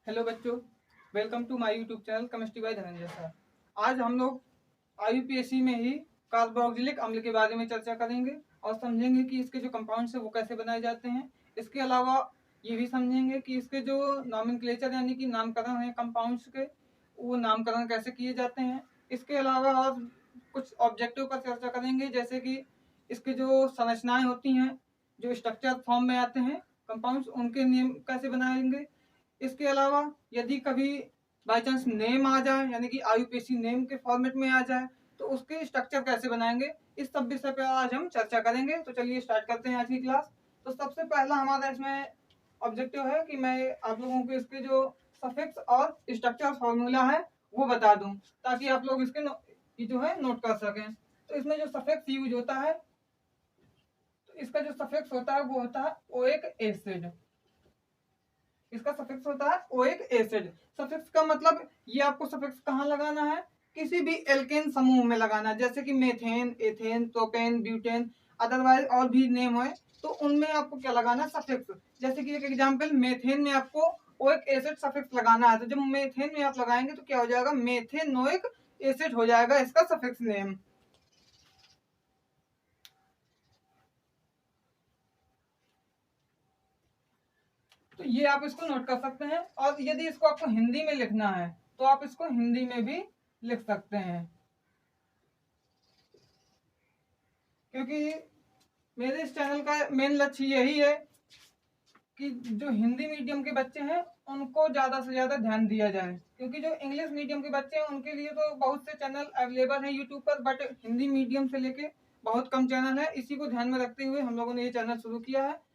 Hello बच्चों, welcome to my YouTube channel chemistry by Dhananjay sir. आज हम लोग आईयूपीएससी में ही कार्बोक्सिलिक अम्ल के बारे में चर्चा करेंगे और समझेंगे कि इसके जो कंपाउंड्स हैं वो कैसे बनाए जाते हैं। इसके अलावा ये भी समझेंगे कि इसके जो नॉमेनक्लेचर यानी कि नामकरण है कंपाउंड्स के, वो नामकरण कैसे किए जाते हैं। इसके अलावा और कुछ ऑब्जेक्टिव पर चर्चा करेंगे, जैसे कि इसके जो संरचनाएं होती हैं, जो स्ट्रक्चर फॉर्म में आते हैं कंपाउंड्स, उनके नियम कैसे बनाएंगे। इसके अलावा यदि कभी बाई चांस नेम आ जाए यानी कि आईयूपीएससी नेम के फॉर्मेट में आ जाए तो उसके स्ट्रक्चर कैसे बनाएंगे, इस सब विषय पे आज हम चर्चा करेंगे। तो चलिए स्टार्ट करते हैं आज की क्लास। तो सबसे पहला हमारा इसमें ऑब्जेक्टिव है कि मैं आप लोगों को इसके जो सफिक्स और स्ट्रक्चर फॉर्मूला है वो बता दूं, ताकि आप लोग इसके जो है नोट कर सकें। तो इसमें जो सफिक्स यूज होता है, तो इसका जो सफिक्स होता है वो होता है ओइक एसिड। इसका सफिक्स होता है ओइक एसिड। सफिक्स का मतलब ये आपको सफिक्स कहाँ लगाना है, किसी भी एल्केन समूह में लगाना है, जैसे कि methane, ethane, propane, butane, otherwise और भी नेम है तो उनमें आपको क्या लगाना है, सफिक्स। जैसे कि एक एग्जांपल, मेथेन में आपको ओइक एसिड सफिक्स लगाना है, तो जब मेथेन में आप लगाएंगे तो क्या हो जाएगा, मेथेनोइक एसिड हो जाएगा इसका सफिक्स नेम। तो ये आप इसको नोट कर सकते हैं। और यदि इसको आपको हिंदी में लिखना है तो आप इसको हिंदी में भी लिख सकते हैं, क्योंकि मेरे इस चैनल का मेन लक्ष्य यही है कि जो हिंदी मीडियम के बच्चे हैं उनको ज़्यादा से ज़्यादा ध्यान दिया जाए, क्योंकि जो इंग्लिश मीडियम के बच्चे हैं उनके लिए तो बहुत से चैनल अवेलेबल हैं यूट्यूब पर, बट हिंदी मीडियम से लेके बहुत कम चैनल है। इसी को ध्यान में रखते हुए हम लोगों ने ये चैनल शुरू किया है।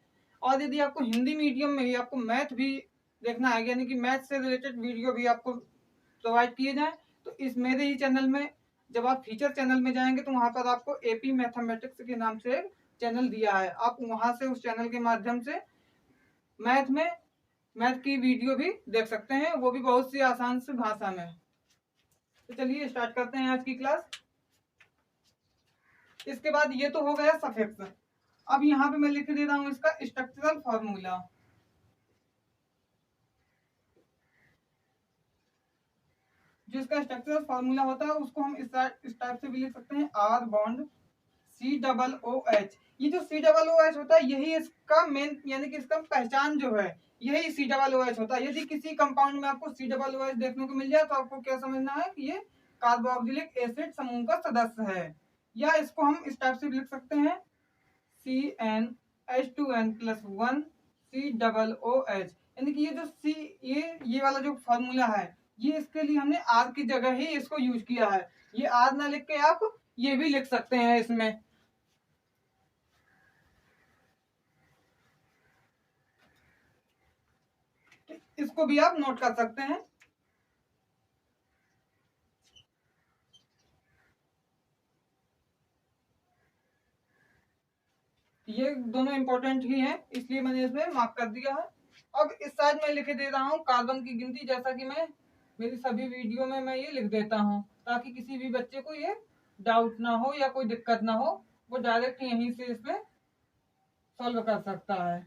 और यदि आपको हिंदी मीडियम में ही आपको मैथ भी देखना है, यानी कि मैथ से रिलेटेड वीडियो भी आपको प्रोवाइड किए जाएँ, तो इस मेरे ही चैनल में जब आप फीचर चैनल में जाएंगे तो वहाँ पर आपको एपी मैथमेटिक्स के नाम से एक चैनल दिया है, आप वहाँ से उस चैनल के माध्यम से मैथ की वीडियो भी देख सकते हैं, वो भी बहुत सी आसान सी भाषा में। तो चलिए स्टार्ट करते हैं आज की क्लास। इसके बाद ये तो हो गया सफिक्स। अब यहाँ पे मैं लिख दे रहा हूँ इसका स्ट्रक्चरल फॉर्मूला। जो इसका स्ट्रक्चरल फार्मूला होता है उसको हम इस टाइप से भी लिख सकते हैं, आर बॉन्ड COOH। ये जो COOH होता है यही इसका मेन यानी कि इसका पहचान जो है यही COOH होता है। यदि किसी कंपाउंड में आपको COOH देखने को मिल जाए तो आपको क्या समझना है कि ये कार्बोक्सिलिक एसिड समूह का सदस्य है। या इसको हम इस टाइप से लिख सकते हैं, CnH2n+1 COOH। यानी कि ये जो ये वाला जो फॉर्मूला है ये इसके लिए हमने आर की जगह ही इसको यूज किया है। ये आर ना लिख के आप ये भी लिख सकते हैं इसमें। इसको भी आप नोट कर सकते हैं। ये दोनों इंपॉर्टेंट ही हैं, इसलिए मैंने इसमें मार्क कर दिया है। अब इस साइड में लिख दे रहा हूँ कार्बन की गिनती, जैसा कि मैं मेरी सभी वीडियो में मैं ये लिख देता हूँ, ताकि किसी भी बच्चे को ये डाउट ना हो या कोई दिक्कत ना हो, वो डायरेक्ट यहीं से इसमें सॉल्व कर सकता है।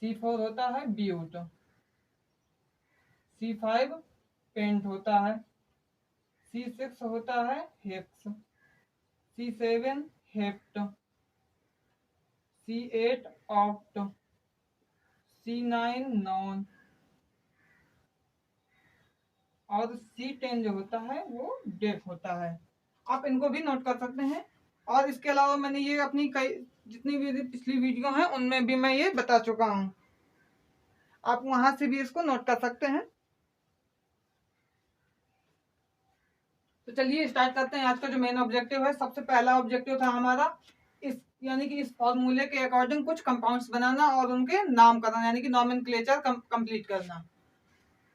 C4 होता है ब्यूट, C5 पेंट होता है, C6 होता है hex, C7 hept, C8 oct, C9 non और C10 जो होता है वो डेफ होता है। आप इनको भी नोट कर सकते हैं। और इसके अलावा मैंने ये अपनी कई जितनी भी पिछली वीडियो हैं उनमें भी मैं ये बता चुका हूँ, आप वहां से भी इसको नोट कर सकते हैं। तो चलिए स्टार्ट करते हैं आज का जो मेन ऑब्जेक्टिव है। सबसे पहला ऑब्जेक्टिव था हमारा इस यानी कि इस फॉर्मूले के अकॉर्डिंग कुछ कंपाउंड्स बनाना और उनके नामकरण यानी कि नॉमेनक्लेचर कंप्लीट करना।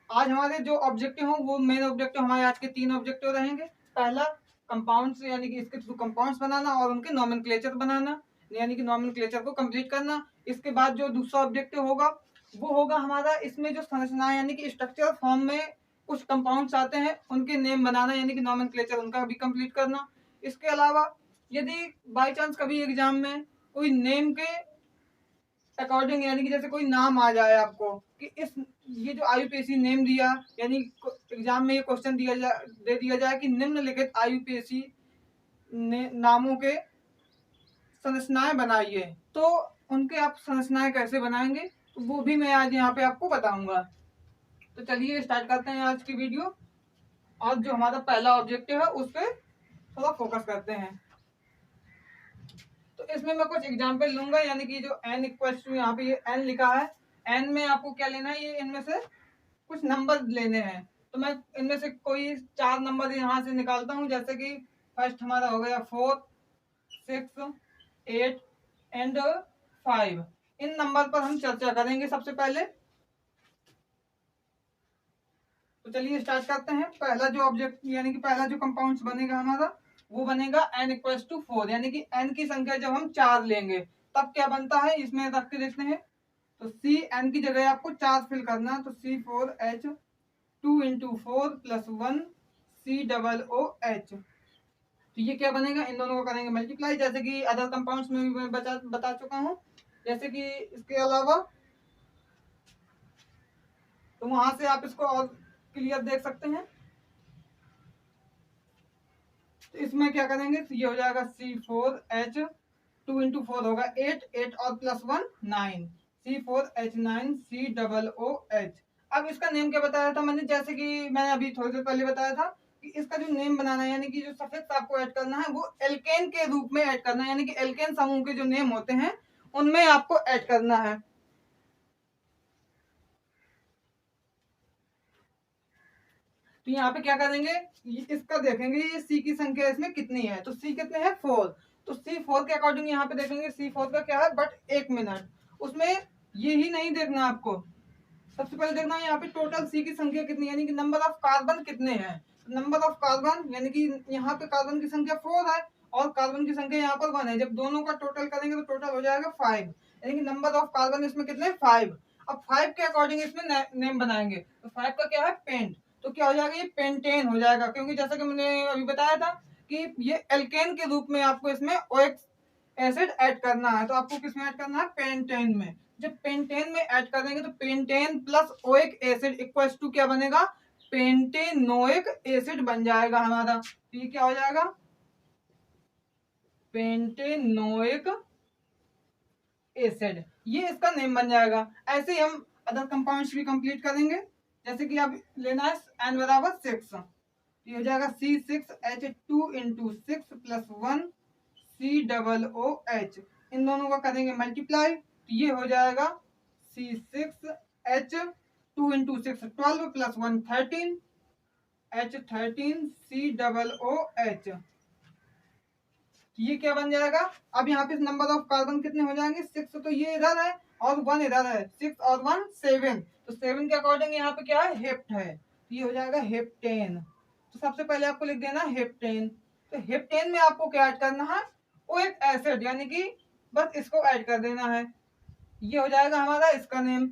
आज हमारे जो ऑब्जेक्टिव हो वो मेन ऑब्जेक्टिव हमारे आज के 3 ऑब्जेक्टिव रहेंगे। पहला कंपाउंड्स यानी कि इसके थ्रू कंपाउंड्स बनाना और उनके नॉमेनक्लेचर बनाना यानी कि नॉमेनक्लेचर को कंप्लीट करना। इसके बाद जो दूसरा ऑब्जेक्टिव होगा वो होगा हमारा इसमें जो संरचना यानी कि स्ट्रक्चरल फॉर्म में कुछ कंपाउंड्स आते हैं उनके नेम बनाना यानी कि नॉमेनक्लेचर उनका भी कंप्लीट करना। इसके अलावा यदि बाई चांस कभी एग्जाम में कोई नेम के अकॉर्डिंग, यानी कि जैसे कोई नाम आ जाए आपको कि इस ये जो IUPAC नेम दिया, यानी एग्जाम में ये क्वेश्चन दे दिया जाए कि निम्नलिखित IUPAC नामों के संरचनाएं बनाइए, तो उनके आप संरचनाएं कैसे बनाएंगे तो वो भी मैं आज यहाँ पे आपको बताऊंगा। तो चलिए स्टार्ट करते हैं आज की वीडियो। आज जो हमारा पहला ऑब्जेक्टिव है उस पर थोड़ा फोकस करते हैं। तो इसमें मैं कुछ एग्जाम्पल लूंगा, यानी कि जो n इक्वल्स टू यहाँ पे ये n लिखा है, n में आपको क्या लेना है, ये इनमें से कुछ नंबर लेने हैं। तो मैं इनमें से कोई 4 नंबर यहाँ से निकालता हूँ, जैसे कि फर्स्ट हमारा हो गया 4, 6, 8 एंड 5। इन नंबर पर हम चर्चा करेंगे सबसे पहले। तो चलिए स्टार्ट करते हैं। पहला जो ऑब्जेक्ट यानी कि पहला जो कंपाउंड बनेगा हमारा वो बनेगा n इक्वल्स टू 4, यानी कि n की संख्या जब हम 4 लेंगे तब क्या बनता है, इसमें रख के देखते हैं। तो C n की जगह आपको 4 फिल करना, तो C4H 2 × 4 + 1 COOH। तो ये क्या बनेगा, इन दोनों को करेंगे मल्टीप्लाई, जैसे कि अदर कंपाउंड्स में भी मैं बता चुका हूँ। जैसे कि इसके अलावा तो वहां से आप इसको और क्लियर देख सकते हैं। तो इसमें क्या करेंगे, तो ये हो जाएगा C4H 2 × 4 होगा 8, 8 और +1 9, C4H9 COOH। अब इसका नेम क्या बताया था मैंने, जैसे कि मैंने अभी थोड़ी देर पहले बताया था कि इसका जो नेम बनाना है, यानी कि जो सफिक्स आपको ऐड करना है वो एल्केन के रूप में ऐड करना है, यानी कि एल्केन समूह के जो नेम होते हैं उनमें आपको ऐड करना है। तो यहाँ पे क्या करेंगे, इसका देखेंगे ये C की संख्या इसमें कितनी है, तो C कितने है 4। तो C4 के अकॉर्डिंग यहाँ पे देखेंगे C4 का क्या है, बट 1 मिनट। उसमें ये ही नहीं देखना आपको, सबसे पहले देखना है यहाँ पे टोटल C की संख्या कितनी है, यानी कि नंबर ऑफ कार्बन कितने हैं। नंबर ऑफ कार्बन यानी कि यहाँ पे कार्बन की संख्या 4 है और कार्बन की संख्या यहाँ पर 1 है। जब दोनों का टोटल करेंगे तो टोटल हो जाएगा 5, यानी कि नंबर ऑफ कार्बन इसमें कितने 5। अब 5 के अकॉर्डिंग इसमें नेम बनाएंगे, तो 5 का क्या है पेंट, तो क्या हो जाएगा, ये पेंटेन हो जाएगा, क्योंकि जैसा कि मैंने अभी बताया था कि ये एल्केन के रूप में आपको इसमें OX एसिड ऐड करना है। तो आपको किसमें ऐड करना है, पेंटेन में। जब पेंटेन में ऐड करेंगे तो pentane plus oic acid equals to क्या बनेगा, पेंटेनोइक एसिड बन जाएगा हमारा। तो ये क्या हो जाएगा, पेंटेनोइक एसिड, ये इसका नेम बन जाएगा। ऐसे ही हम अदर कंपाउंड्स भी कंप्लीट करेंगे, जैसे कि अब लेना है n बराबर 6, ये हो जाएगा C6H2 × 6 + 1 COOH। इन दोनों का करेंगे मल्टीप्लाई, तो ये हो जाएगा C6H2 × 6 12 + 1 13 H13 COOH। ये क्या बन जाएगा, अब यहाँ पे नंबर ऑफ कार्बन कितने हो जाएंगे, 6 तो ये इधर है और 1 इधर है, 6 और 1 7। तो 7 के अकॉर्डिंग यहाँ पे क्या है, हेप्ट है, तो ये हो जाएगा हेप्टेन। तो सबसे पहले आपको लिख देना हेप्टेन। तो हेप्टेन में आपको क्या ऐड करना है, वो एक एसिड, यानी कि बस इसको ऐड कर देना है, ये हो जाएगा हमारा इसका नेम।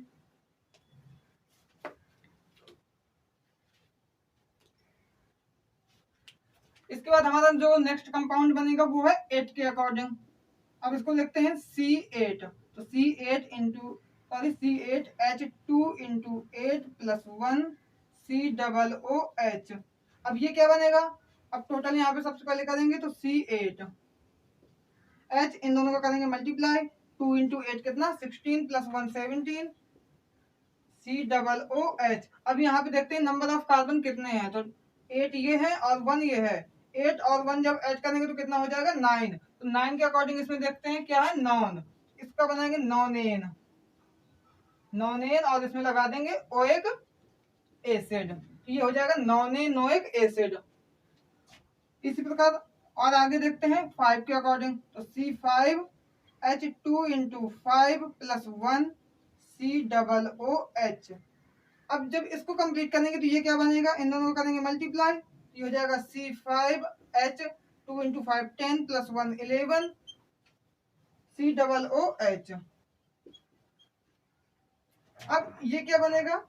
इसके बाद हमारा जो नेक्स्ट कंपाउंड बनेगा वो है 8 के अकॉर्डिंग। अब इसको लिखते हैं C8, तो C8H2 × 8 + 1 COOH। अब ये क्या बनेगा, अब टोटल यहाँ पे सबसे पहले करेंगे तो C8 H, इन दोनों का करेंगे मल्टीप्लाई, 2 × 8 कितना 16 + 1 17 COOH। अब यहाँ पे देखते हैं नंबर ऑफ कार्बन कितने हैं, तो 8 ये है और 1 ये है, 8 और 1 जब ऐड करेंगे तो कितना हो जाएगा 9। तो 9 के अकॉर्डिंग इसमें देखते हैं क्या है, नॉन, इसका बनाएंगे नॉनेन, नॉनेन और इसमें लगा देंगे ओइक एसिड, तो ये हो जाएगा नॉनेनोइक एसिड। इसी प्रकार और आगे देखते हैं 5 के अकॉर्डिंग, तो C5H2 × 5 + 1 COOH। अब जब इसको कंप्लीट करेंगे तो ये क्या बनेगा, इन दोनों को करेंगे मल्टीप्लाई, ये हो जाएगा C5H2 × 5 10 + 1 11 COOH। अब ये क्या बनेगा,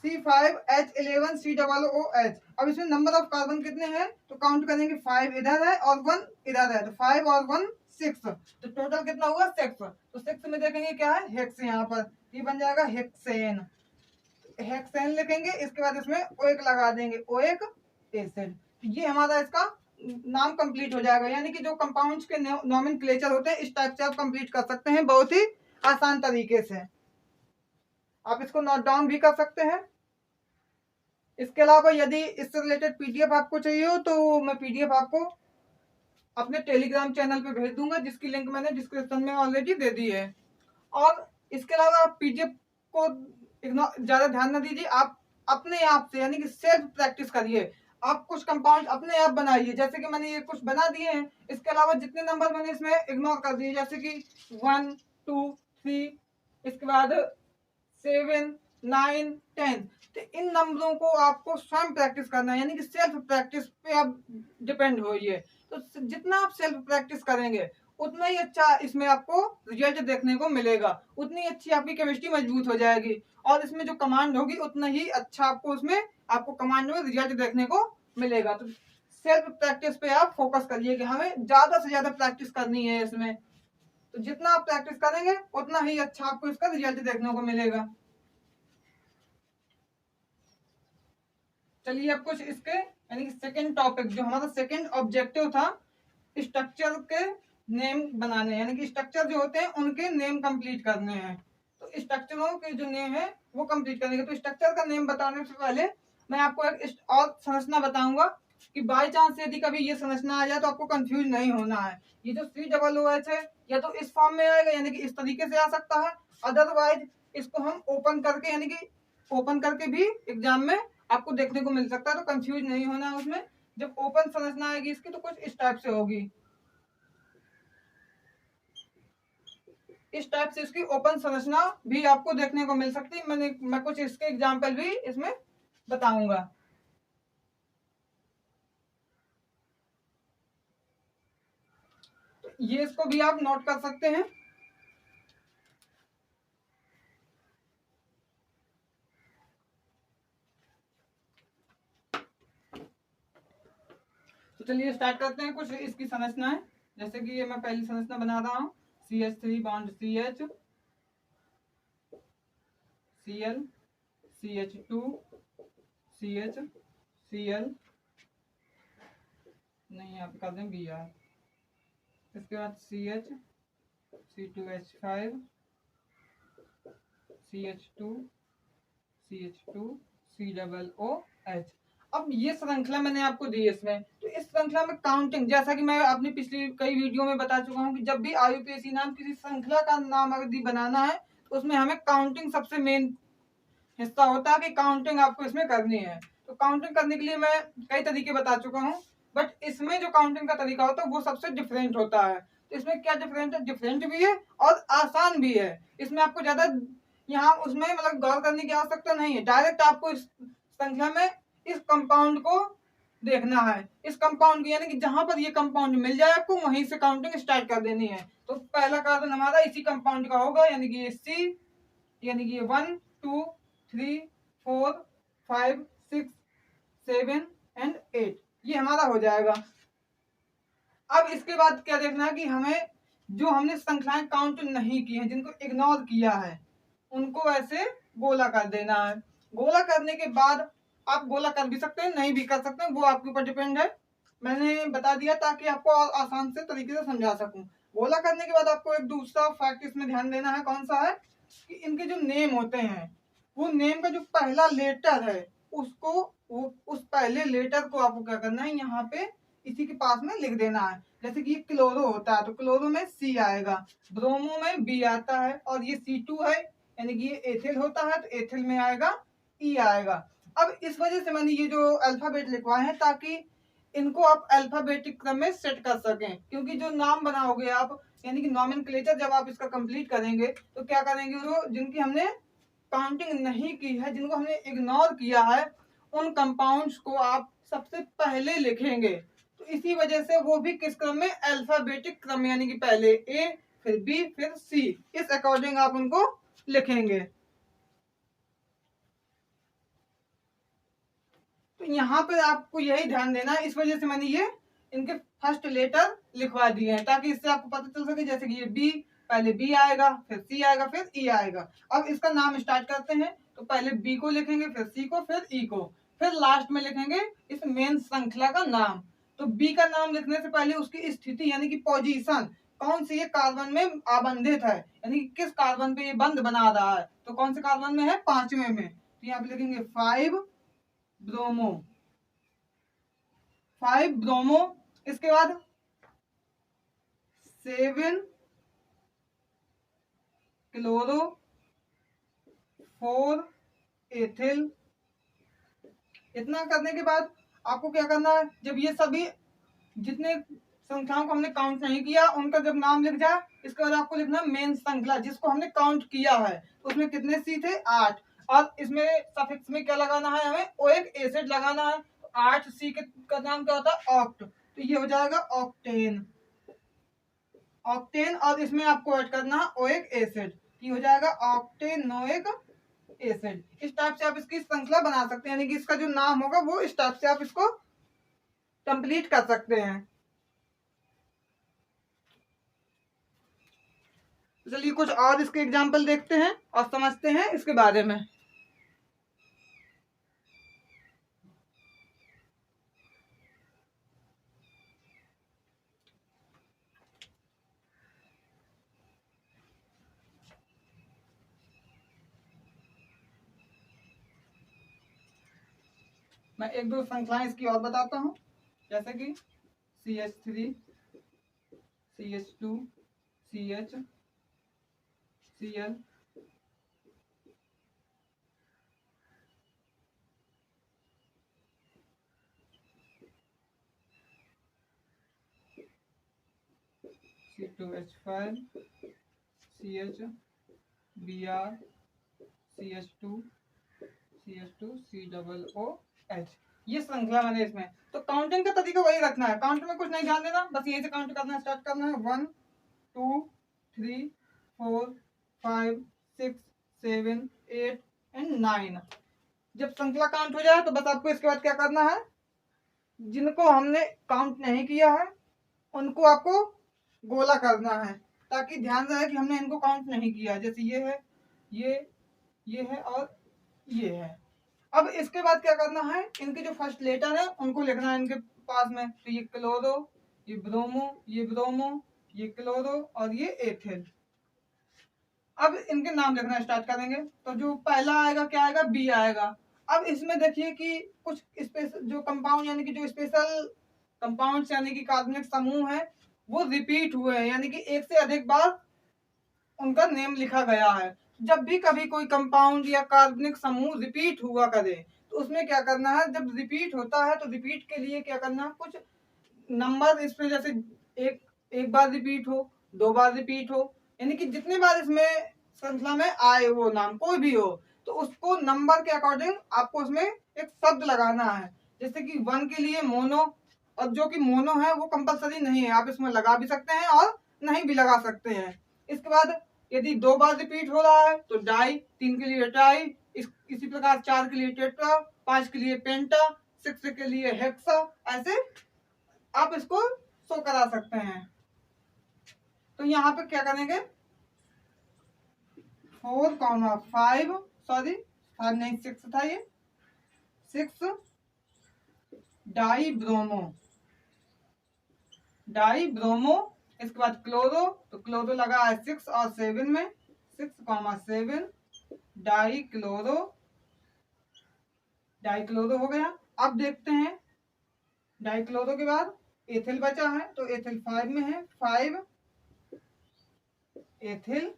C5H11 COOH। अब इसमें नंबर ऑफ कार्बन कितने हैं, तो काउंट करेंगे, 5 इधर है और 1 इधर है, तो 5 और 1 6, तो टोटल कितना हुआ 6। तो 6 में देखेंगे क्या है हेक्स, यहाँ पर ये बन जाएगा हेक्सेन, हेक्सेन लिखेंगे। इसके बाद इसमें ओएक लगा देंगे, ओएक एसिड। ये हमारा इसका नाम कंप्लीट हो जाएगा। यानी कि जो कंपाउंड्स के नोमेनक्लेचर होते हैं इस टाइप से आप कंप्लीट कर सकते हैं बहुत ही आसान तरीके से। आप इसको नोट डाउन भी कर सकते हैं। इसके अलावा यदि इससे रिलेटेड पीडीएफ आपको चाहिए हो तो मैं पीडीएफ आपको अपने टेलीग्राम चैनल पे भेज दूंगा, जिसकी लिंक मैंने डिस्क्रिप्शन में ऑलरेडी दे दी है। और इसके अलावा आप पीडीएफ को ज्यादा ध्यान न दीजिए, आप अपने आप से यानी कि सेल्फ प्रैक्टिस करिए। आप कुछ कंपाउंड अपने आप बनाइए, जैसे कि मैंने ये कुछ बना दिए हैं। इसके अलावा जितने नंबर मैंने इसमें इग्नोर कर दिए, जैसे कि 1 2 3, इसके बाद 7 9 10, तो इन नंबरों को आपको स्वयं प्रैक्टिस करना है, यानी कि सेल्फ प्रैक्टिस पे आप डिपेंड होइए। तो जितना आप सेल्फ प्रैक्टिस करेंगे उतना ही अच्छा इसमें आपको रिजल्ट देखने को मिलेगा, उतनी अच्छी आपकी केमिस्ट्री मजबूत हो जाएगी। और इसमें जो कमांड होगी उतना ही अच्छा आपको उसमें आपको कमांड में रिजल्ट देखने को मिलेगा। तो सेल्फ प्रैक्टिस पे आप फोकस करिए कि हमें ज्यादा से ज्यादा प्रैक्टिस करनी है इसमें। तो जितना आप प्रैक्टिस करेंगे उतना ही अच्छा आपको इसका रिजल्ट देखने को मिलेगा। चलिए अब कुछ इसके यानी कि सेकंड टॉपिक, जो हमारा सेकंड ऑब्जेक्टिव था, स्ट्रक्चर के नेम बनाने, यानी कि स्ट्रक्चर जो होते हैं उनके नेम कंप्लीट करने हैं। तो स्ट्रक्चरों के जो नेम है वो कंप्लीट करेंगे। तो स्ट्रक्चर का नेम बताने से पहले मैं आपको एक और संरचना बताऊंगा कि बाय चांस यदि कभी ये संरचना आ जाए तो आपको कंफ्यूज नहीं होना है। ये जो COOH है या तो इस फॉर्म में आएगा यानी कि इस तरीके से आ सकता है, अदरवाइज इसको हम ओपन करके यानी कि ओपन करके भी एग्जाम में आपको देखने को मिल सकता है। तो कंफ्यूज नहीं होना है उसमें। जब ओपन संरचना आएगी इसकी तो कुछ इस टाइप से होगी, इस टाइप से इसकी ओपन संरचना भी आपको देखने को मिल सकती है। मैं कुछ इसके एग्जाम्पल भी इसमें बताऊंगा। तो ये इसको भी आप नोट कर सकते हैं। तो चलिए स्टार्ट करते हैं कुछ इसकी संरचना है। जैसे कि ये मैं पहली संरचना बना रहा हूँ, CH3 bond CH, Cl, CH2, CH, Cl, नहीं यहाँ पे कर दें Br, इसके बाद CH, C2H5, CH2, CH2, COOH। अब ये श्रृंखला मैंने आपको दी इसमें। तो इस श्रृंखला में काउंटिंग, जैसा कि मैं अपनी पिछली कई वीडियो में बता चुका हूँ कि जब भी IUPAC नाम किसी श्रृंखला का नाम यदि बनाना है तो उसमें हमें काउंटिंग सबसे मेन हिस्सा होता है कि काउंटिंग आपको इसमें करनी है। तो काउंटिंग करने के लिए मैं कई तरीके बता चुका हूँ, बट इसमें जो काउंटिंग का तरीका होता है वो सबसे डिफरेंट होता है। तो इसमें क्या डिफरेंट है, डिफरेंट भी है और आसान भी है। इसमें आपको ज्यादा यहाँ उसमें मतलब गौर करने की आवश्यकता नहीं है, डायरेक्ट आपको इस श्रृंखला में इस कंपाउंड को देखना है। इस कंपाउंड की यानी कि जहां पर ये कंपाउंड मिल जाए आपको वहीं से काउंटिंग स्टार्ट कर देनी है। तो पहला कार्बन हमारा इसी कंपाउंड का होगा, यानी कि ये C, यानी कि ये 1 2 3 4 5 6 7 एंड 8 ये हमारा हो जाएगा। अब इसके बाद क्या देखना है कि हमें जो हमने श्रृंखलाएं काउंट नहीं की हैं, जिनको इग्नोर किया है, उनको ऐसे गोला कर देना है। गोला करने के बाद आप गोला कर भी सकते हैं, नहीं भी कर सकते हैं, वो आपके ऊपर डिपेंड है। मैंने बता दिया ताकि आपको आसान से तरीके से समझा सकूं। गोला करने के बाद आपको एक दूसरा फैक्ट इसमें ध्यान देना है, कौन सा है कि इनके जो नेम होते हैं वो नेम का जो पहला लेटर है उसको उस पहले लेटर को आपको क्या करना है, यहाँ पे इसी के पास में लिख देना है। जैसे कि ये क्लोरो होता है तो क्लोरो में C आएगा, ब्रोमो में B आता है, और ये C2 है यानी कि ये एथिल होता है तो एथिल में आएगा E आएगा। अब इस वजह से मैंने ये जो अल्फाबेट लिखवाए हैं ताकि इनको आप अल्फाबेटिक क्रम में सेट कर सकें, क्योंकि जो नाम बनाओगे आप यानी कि नॉमेनक्लेचर जब आप इसका कंप्लीट करेंगे तो क्या करेंगे, वो जिनकी हमने काउंटिंग नहीं की है, जिनको हमने इग्नोर किया है, उन कंपाउंड्स को आप सबसे पहले लिखेंगे। तो इसी वजह से वो भी किस क्रम में, अल्फाबेटिक क्रम, यानी कि पहले A फिर B फिर C, इस अकॉर्डिंग आप उनको लिखेंगे। तो यहाँ पे आपको यही ध्यान देना है, इस वजह से मैंने ये इनके फर्स्ट लेटर लिखवा दिए हैं ताकि इससे आपको पता चल सके। जैसे कि ये बी, पहले बी आएगा, फिर सी आएगा, फिर ई आएगा। अब इसका नाम स्टार्ट करते हैं, तो पहले बी को लिखेंगे, फिर सी को, फिर ई को, फिर लास्ट में लिखेंगे इस मेन श्रृंखला का नाम। तो बी का नाम लिखने से पहले उसकी स्थिति यानी कि पोजीशन, कौन सी ये कार्बन में आबंधित है, यानी कि किस कार्बन पे ये बंध बना रहा है, तो कौन से कार्बन में है, 5वें में। तो यहाँ पे लिखेंगे 5 ब्रोमो, 5 ब्रोमो। इसके बाद 7 क्लोरो, 4 एथिल। इतना करने के बाद आपको क्या करना है, जब ये सभी जितने संख्याओं को हमने काउंट नहीं किया उनका जब नाम लिख जाए, इसके बाद आपको लिखना मेन श्रृंखला जिसको हमने काउंट किया है, तो उसमें कितने सी थे, 8। और इसमें सफिक्स में क्या लगाना है, हमें ओएक एसिड लगाना है। तो 8 सी का नाम क्या होता है, ऑक्ट। तो ये हो जाएगा ऑक्टेन, ऑक्टेन। और इसमें आपको ऐड करना है ओएक एसिड, ये हो जाएगा ऑक्टेनोइक एसिड। इस टाइप से आप इसकी श्रृंखला बना सकते हैं, यानी कि इसका जो नाम होगा वो इस टाइप से आप इसको कंप्लीट कर सकते हैं। चलिए कुछ और इसके एग्जाम्पल देखते हैं और समझते हैं इसके बारे में। मैं एक दो श्रृंखलाएं इसकी और बताता हूं, जैसे कि CH3, CH2, CH, Cl, C2H5, CH, Br, CH2, CH2, COOH। ये श्रृंखला मैंने इसमें, तो काउंटिंग का तरीका वही रखना है, काउंट में कुछ नहीं ध्यान देना, बस यही से काउंट करना स्टार्ट करना है। 1 2 3 4 5 6 7 8 एंड 9। जब श्रृंखला काउंट हो जाए तो बस आपको इसके बाद क्या करना है, जिनको हमने काउंट नहीं किया है उनको आपको गोला करना है, ताकि ध्यान रहे कि हमने इनको काउंट नहीं किया। जैसे ये है, ये है और ये है। अब इसके बाद क्या करना है, इनके जो फर्स्ट लेटर है उनको लिखना है इनके पास में। तो ये क्लोरो, ये ब्रोमो, ये ब्रोमो, ये क्लोरो और ये एथिल। अब इनके नाम लिखना स्टार्ट करेंगे, तो जो पहला आएगा क्या आएगा, बी आएगा। अब इसमें देखिए कि कुछ स्पेशल जो कंपाउंड यानी कि जो स्पेशल कंपाउंड्स यानी कि कार्बनिक समूह है वो रिपीट हुए हैं, यानी कि एक से अधिक बार उनका नेम लिखा गया है। जब भी कभी कोई कंपाउंड या कार्बनिक समूह रिपीट हुआ करे तो उसमें क्या करना है, जब रिपीट होता है तो रिपीट के लिए क्या करना है, कुछ नंबर इस पे, जैसे एक बार रिपीट हो, 2 बार रिपीट हो, यानी कि जितने बार इसमें श्रृंखला में आए वो नाम कोई भी हो, तो उसको नंबर के अकॉर्डिंग आपको उसमें एक शब्द लगाना है। जैसे कि 1 के लिए मोनो, और जो कि मोनो है वो कंपलसरी नहीं है, आप इसमें लगा भी सकते हैं और नहीं भी लगा सकते हैं। इसके बाद यदि 2 बार रिपीट हो रहा है तो डाई, 3 के लिए टाई, इसी प्रकार 4 के लिए टेट्रा, 5 के लिए पेंटा, 6 के लिए हेक्सा, ऐसे आप इसको शो करा सकते हैं। तो यहाँ पे क्या करेंगे, 4,5, सॉरी 5 नहीं 6 था ये, 6 डाई ब्रोमो, डाई ब्रोमो। इसके बाद क्लोरो, तो क्लोरो लगा है 6 और 7 में, 6,7 डाई क्लोरो, डाई क्लोरो हो गया। अब देखते हैं डाई क्लोरो के बाद एथिल बचा है, तो एथिल 5 में है, 5 एथिल।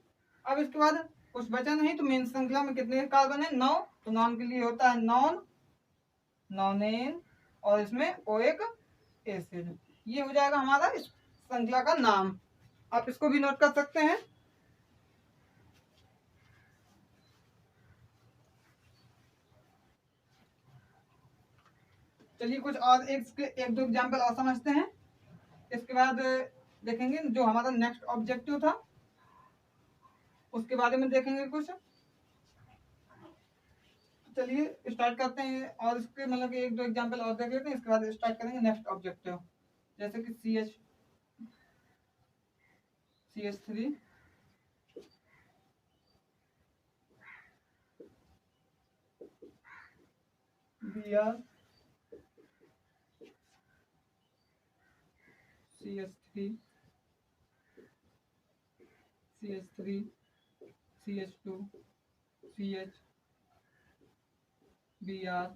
अब इसके बाद कुछ बचा नहीं, तो मेन श्रृंखला में कितने कार्बन है, 9, तो नॉन के लिए होता है नॉन, नॉनेन, और इसमें ओएक एसिड। ये हो जाएगा हमारा इस श्रृंखला का नाम, आप इसको भी नोट कर सकते हैं। चलिए कुछ और एक दो एग्जाम्पल और समझते हैं, इसके बाद देखेंगे जो हमारा नेक्स्ट ऑब्जेक्टिव था उसके बारे में देखेंगे कुछ। चलिए स्टार्ट करते हैं, और इसके मतलब कि एक दो एग्जांपल और देख लेते हैं, इसके बाद स्टार्ट करेंगे नेक्स्ट ऑब्जेक्टिव। जैसे कि CH3 Br CH3 CH3 CH2 CH Br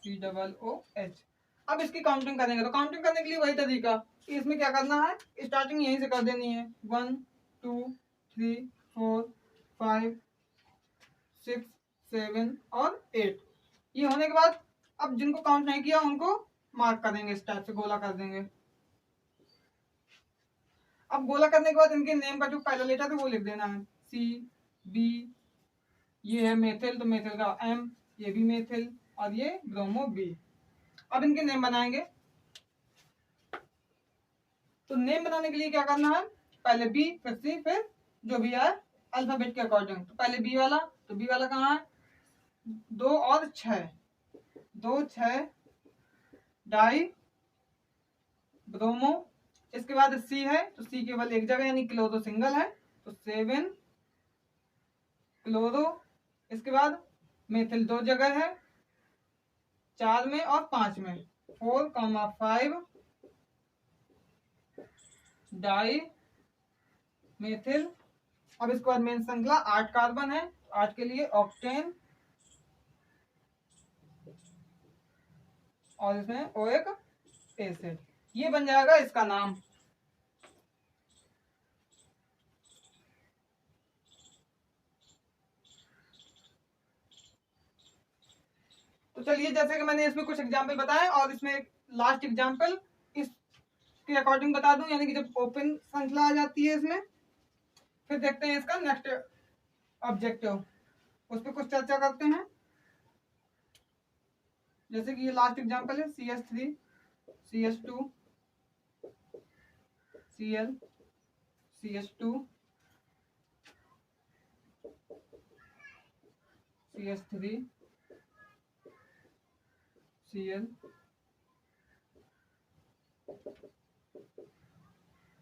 COOH। अब इसकी काउंटिंग करेंगे तो काउंटिंग करने के लिए वही तरीका कि इसमें क्या करना है, स्टार्टिंग यहीं से कर देनी है 1 2 3 4 5 6 7 और 8। ये होने के बाद अब जिनको काउंट नहीं किया उनको मार्क करेंगे, इस टाइप से गोला कर देंगे। अब गोला करने के बाद इनके नेम का जो पहला लेटर है वो लिख देना है, CB। ये है मेथिल तो मेथिल का M, ये भी मेथिल, और ये ब्रोमो B। अब इनके नेम बनाएंगे। तो नेम बनाने के लिए क्या करना है, पहले B फिर C फिर जो भी है अल्फाबेट के अकॉर्डिंग। तो पहले B वाला, तो B वाला कहाँ है, 2 और 6, 2 6 डाई ब्रोमो। इसके बाद C है तो C केवल एक जगह यानी क्लोरो सिंगल है तो 7 क्लोरो। इसके बाद मेथिल 2 जगह है, 4 में और 5 में, 4,5 डाई मेथिल। अब इसके बाद मेन श्रृंखला 8 कार्बन है, 8 के लिए ऑक्टेन और इसमें ओएक एसिड। ये बन जाएगा इसका नाम। तो चलिए, जैसे कि मैंने इसमें कुछ एग्जाम्पल बताए और इसमें लास्ट एग्जाम्पल इसके अकॉर्डिंग बता दूं, यानी कि जब ओपन श्रृंखला आ जाती है इसमें, फिर देखते हैं इसका नेक्स्ट ऑब्जेक्टिव, उस पर कुछ चर्चा करते हैं। जैसे कि ये लास्ट एग्जाम्पल है CH3 CH2 Cl CH2 CH3 Cl।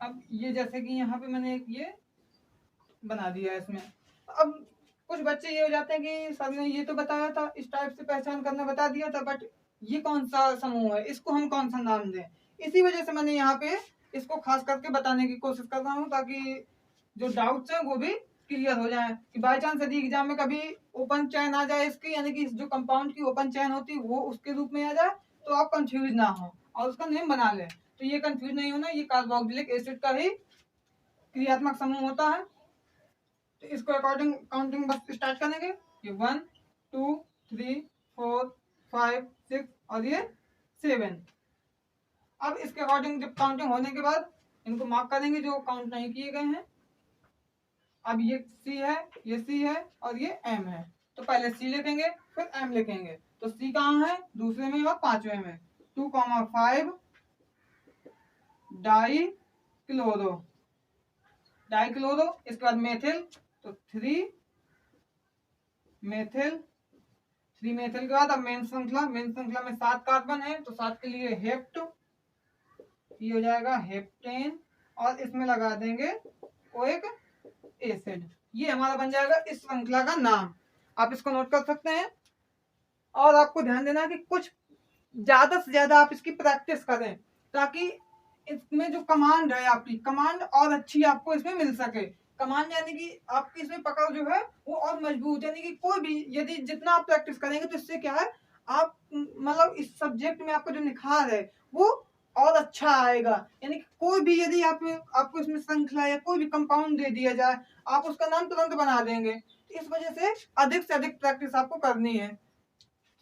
अब ये जैसे कि यहाँ पे मैंने एक ये बना दिया है इसमें। अब कुछ बच्चे ये हो जाते हैं कि सर ने ये तो बताया था, इस टाइप से पहचान करना बता दिया था, बट ये कौन सा समूह है, इसको हम कौन सा नाम दें। इसी वजह से मैंने यहाँ पे इसको खास करके बताने की कोशिश कर रहा हूँ, ताकि जो डाउट्स हैं वो भी क्लियर हो जाए। कि बाई चांस यदि एग्जाम में कभी ओपन चैन आ जाए इसकी, यानी कि जो कंपाउंड की ओपन चैन होती है वो उसके रूप में आ जाए, तो आप कंफ्यूज ना हो और उसका नेम बना लें। तो ये कंफ्यूज नहीं होना, ये कार्बोक्सिलिक एसिड का ही क्रियात्मक समूह होता है। तो इसको अकॉर्डिंग काउंटिंग बस स्टार्ट करेंगे, ये 1 2 3 4 5 6 और ये 7। अब इसके अकॉर्डिंग जब काउंटिंग होने के बाद इनको मार्क करेंगे जो काउंट नहीं किए गए हैं। अब ये C है, ये C है और ये M है, तो पहले C लिखेंगे फिर M लिखेंगे। तो C कहाँ है, दूसरे में और पांचवें में, 2,5 डाई क्लोरो, डाई क्लोरो। इसके बाद मेथिल, तो 3 मेथिल, 3 मेथिल के बाद अब मेन श्रृंखला में 7 कार्बन है तो 7 के लिए हेप्ट, ये हो जाएगा हेप्टेन, और इसमें लगा देंगे ओएक एसिड। ये हमारा बन जाएगा इस श्रृंखला का नाम। आप इसको नोट कर सकते हैं। और आपको ध्यान देना है कि कुछ ज्यादा से ज्यादा आप इसकी प्रैक्टिस करें, ताकि इसमें जो कमांड है आपकी कमांड और अच्छी आपको इसमें मिल सके। कमांड यानी कि आपकी इसमें पकड़ जो है वो और मजबूत, यानी कि कोई भी यदि जितना आप प्रैक्टिस करेंगे तो इससे क्या है, आप मतलब इस सब्जेक्ट में आपका जो निखार है वो और अच्छा आएगा। यानी कि कोई भी यदि आपको इसमें श्रृंखला या कोई भी कंपाउंड दे दिया जाए, आप उसका नाम तुरंत बना देंगे। इस वजह से अधिक प्रैक्टिस आपको करनी है।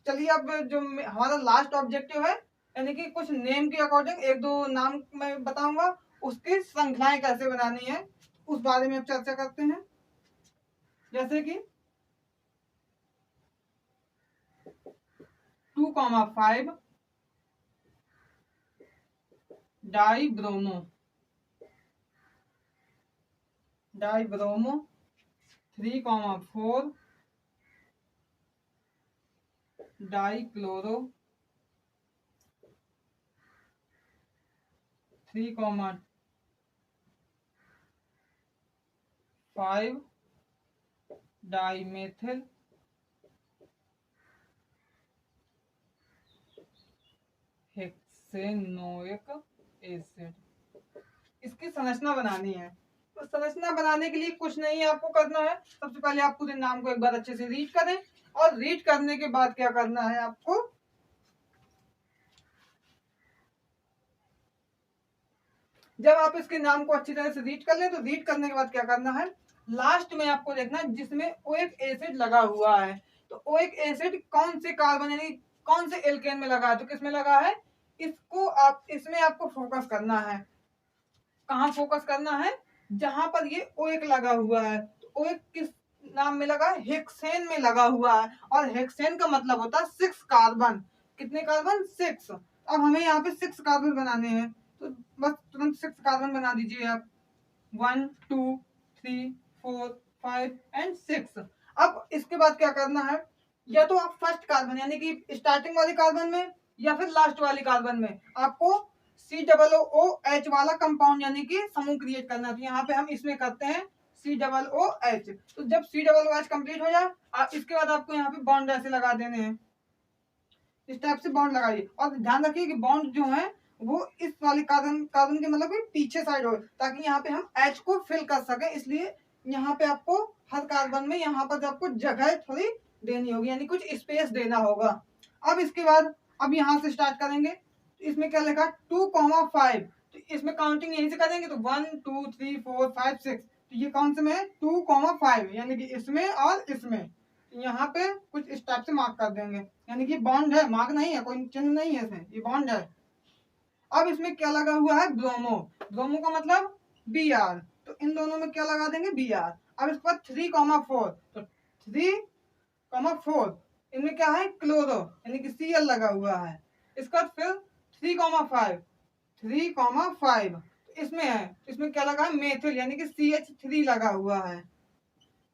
चलिए, अब जो हमारा लास्ट ऑब्जेक्टिव है, यानी कि कुछ नेम के अकॉर्डिंग एक दो नाम मैं बताऊंगा, उसकी श्रृंखलाएं कैसे बनानी है उस बारे में अब चर्चा करते हैं। जैसे कि 2,5 dibromo, 3,4 dichloro, 3,5 dimethyl hexanoic acid. इसकी संरचना बनानी है। तो संरचना बनाने के लिए कुछ नहीं आपको करना है, सबसे पहले आप पूरे नाम को एक बार अच्छे से रीड करें, और रीड करने के बाद क्या करना है आपको, जब आप इसके नाम को अच्छी तरह से रीड कर लें तो रीड करने के बाद क्या करना है, लास्ट में आपको देखना है जिसमें ओइक एसिड लगा हुआ है, तो ओइक एसिड कौन से कार्बन यानी कौन से एल्केन में लगा है, तो किसमें लगा है, इसको आप इसमें आपको फोकस करना है। कहाँ फोकस करना है, जहां पर ये ओइक लगा हुआ है। तो ओइक किस नाम में लगा है, हेक्सेन में लगा हुआ है, और हेक्सेन का मतलब होता है 6 कार्बन। कितने कार्बन, 6। अब हमें यहाँ पे 6 कार्बन बनाने हैं, तो बस तुरंत 6 कार्बन बना दीजिए आप, 1 2 3 4 5 एंड 6। अब इसके बाद क्या करना है, या तो आप फर्स्ट कार्बन यानी कि स्टार्टिंग वाले कार्बन में या फिर लास्ट वाले कार्बन में आपको COOH वाला कंपाउंड यानी कि समूह क्रिएट करना है। तो यहाँ पे हम इसमें करते हैं COOH। तो जब COOH कंप्लीट हो जाए, इसके बाद आपको यहाँ पे बॉन्ड ऐसे लगा देने हैं, इस टाइप से बॉन्ड लगाइए, और ध्यान रखिए कि बॉन्ड जो है वो इस वाले कार्बन के मतलब पीछे साइड हो, ताकि यहाँ पे हम H को फिल कर सके। इसलिए यहाँ पे आपको हर कार्बन में यहाँ पर आपको जगह थोड़ी देनी होगी, यानी कुछ स्पेस देना होगा। अब इसके बाद अब यहाँ से स्टार्ट करेंगे, इसमें क्या लिखा 2,5, तो इसमें काउंटिंग यहीं से करेंगे, तो 1 2 3 4 5 6, तो ये कौन से में है 2,5, यानी कि इसमें और इसमें। यहाँ पे कुछ इस टाइप से मार्क कर देंगे, यानी कि बॉन्ड है, मार्क नहीं है, कोई चिन्ह नहीं है इसमें, ये बॉन्ड है। अब इसमें क्या लगा हुआ है, ब्रोमो। ब्रोमो का मतलब Br, तो इन दोनों में क्या लगा देंगे, Br। अब इसके बाद 3,4, तो 3,4 इनमें क्या है, क्लोरो यानी कि Cl लगा हुआ है। इसके बाद फिर 3,5 इसमें है, इसमें क्या लगा है, मेथिल यानी कि CH3 लगा हुआ है,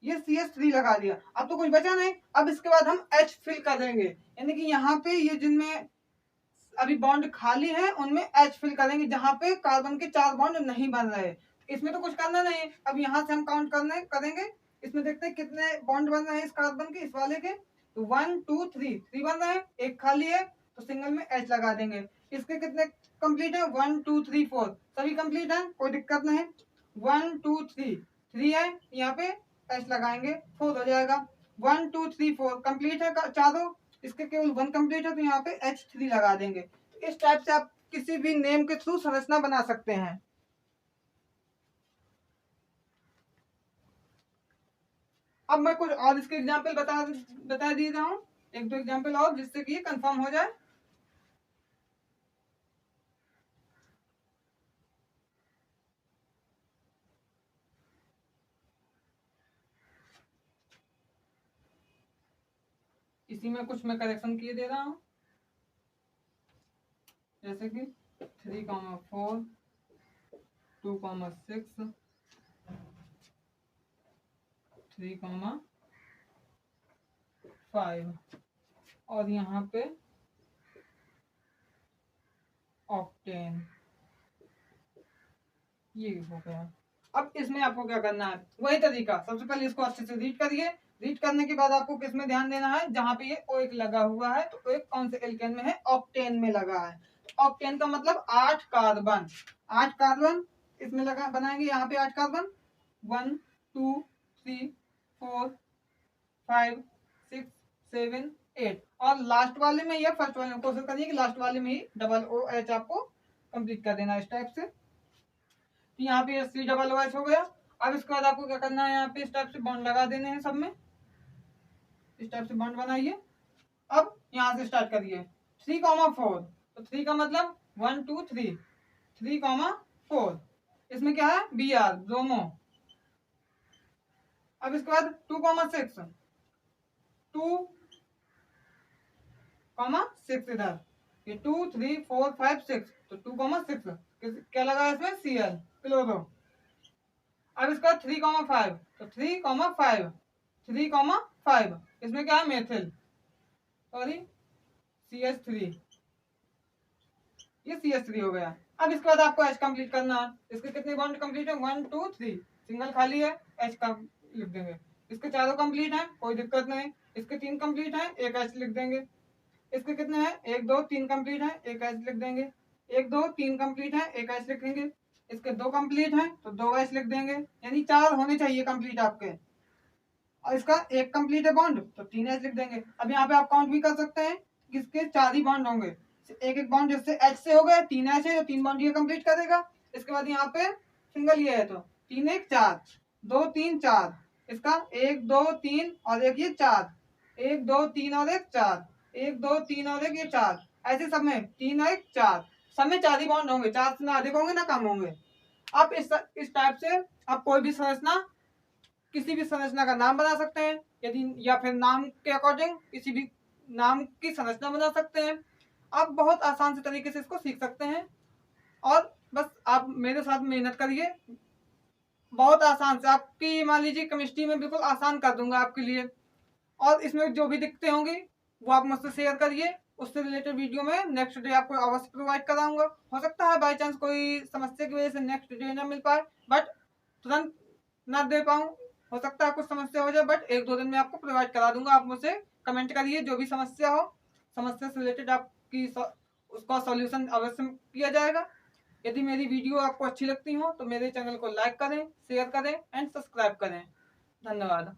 ये CH3 लगा दिया। अब तो कुछ बचा नहीं, अब इसके बाद हम H फिल कर देंगे, यानी कि यहाँ पे ये जिनमें अभी बॉन्ड खाली है उनमें H फिल करेंगे, जहां पे कार्बन के 4 बॉन्ड नहीं बन रहे। इसमें तो कुछ करना नहीं है, अब यहाँ से हम काउंट करेंगे, इसमें देखते हैं कितने बॉन्ड बन रहे हैं इस कार्बन के, इस वाले के, तो 1 2 3 बन रहे हैं, एक खाली है तो सिंगल में H लगा देंगे। इसके कितने कंप्लीट है, 1 2 3 4 सभी कंप्लीट है, कोई दिक्कत नहीं। 1 2 3 है, यहाँ पे H लगाएंगे, 4 हो जाएगा। 1 2 3 4 कंप्लीट है चारों, इसके केवल 1 कंप्लीट है, तो यहाँ पे H3 लगा देंगे। इस टाइप से आप किसी भी नेम के थ्रू संरचना बना सकते हैं। अब मैं कुछ और इसके एग्जाम्पल बता दे रहा हूँ, एक दो एग्जाम्पल और, जिससे कि ये कंफर्म हो जाए। इसी में कुछ मैं करेक्शन किए दे रहा हूँ, जैसे कि 3,4 2,6 3,5 और यहाँ पे ऑक्टेन, ये हो गया। अब इसमें आपको क्या करना है, वही तरीका, सबसे पहले इसको अच्छे से रीड करिए। रीड करने के बाद आपको किसमें ध्यान देना है, जहां पे ये ओइक लगा हुआ है, तो ओइक कौन से एल्केन में है, ऑक्टेन में लगा है। ऑक्टेन का मतलब 8 कार्बन, 8 कार्बन इसमें लगा बनाएंगे, यहाँ पे 8 कार्बन, 1 2 3 4 5 6 7 8, और लास्ट वाले में या फर्स्ट वाले में कोशिश करिए कि लास्ट वाले में ही OOH आपको कंप्लीट कर देना इस टाइप से। तो यहाँ पे COOH हो गया। अब इसके बाद आपको क्या करना है, यहाँ पे इस टाइप से बॉन्ड लगा देने हैं, सब में इस टाइप से बॉन्ड बनाइए। अब यहाँ से स्टार्ट करिए 3,4, तो 3 का मतलब 1 2 3 3,4, इसमें क्या है, Br ब्रोमो। अब इसके बाद 2,6 2,6 इधर, ये 2 3 4 5 6, तो 2,6 क्या लगा है इसमें, Cl क्लोरो। अब इसका 3,5, तो 3,5 इसमें क्या है, मेथिल, सॉरी CH3, ये CH3 हो गया। अब इसके बाद आपको एच कंप्लीट करना है। इसके कितने बॉन्ड कंप्लीट है? 1 2 3, सिंगल खाली है, एच का लिख देंगे। इसके चारों कंप्लीट है, कोई दिक्कत नहीं। इसके 3 कंप्लीट है, एक एच लिख देंगे। इसके कितने हैं? 1 2 3 कंप्लीट है, एक एच लिख देंगे। 1 2 3 कंप्लीट है, एक एच लिख देंगे। इसके 2 कंप्लीट है तो 2 एच लिख देंगे, यानी 4 होने चाहिए कंप्लीट आपके। और इसका एक कंप्लीट है बॉन्ड तो 3 एच लिख देंगे। अब यहाँ पे आप काउंट भी कर सकते हैं कि इसके 4 ही बॉन्ड होंगे। एक एक बॉन्ड जैसे एच से हो गए, 3 एच है तो 3 बॉन्ड ये कंप्लीट करेगा। इसके बाद यहाँ पे सिंगल ये है तो 3 1 4, 2 3 4, इसका 1 2 3 और एक ये 4, 1 2 3 और एक 4, 1 2 3 और एक ये 4, ऐसे सब में 3 1 4, सब में 4 ही बॉन्ड होंगे। 4 से ना अधिक होंगे ना कम होंगे। आप इस टाइप से आप कोई भी संरचना, किसी भी संरचना का नाम बना सकते हैं, यदि या फिर नाम के अकॉर्डिंग किसी भी नाम की संरचना बना सकते हैं। आप बहुत आसान से तरीके से इसको सीख सकते हैं। और बस आप मेरे साथ मेहनत करिए, बहुत आसान से आपकी मान लीजिए केमिस्ट्री में बिल्कुल आसान कर दूंगा आपके लिए। और इसमें जो भी दिक्कतें होंगी वो आप मुझसे शेयर करिए, उससे रिलेटेड वीडियो में नेक्स्ट डे आपको अवश्य प्रोवाइड कराऊंगा। हो सकता है बाई चांस कोई समस्या की वजह से नेक्स्ट डे ना मिल पाए, बट तुरंत ना दे पाऊँ, हो सकता है कुछ समस्या हो जाए, बट 1 2 दिन में आपको प्रोवाइड करा दूंगा। आप मुझसे कमेंट करिए जो भी समस्या हो, समस्या से रिलेटेड आपकी उसका सॉल्यूशन अवश्य किया जाएगा। यदि मेरी वीडियो आपको अच्छी लगती हो तो मेरे चैनल को लाइक करें, शेयर करें एंड सब्सक्राइब करें। धन्यवाद।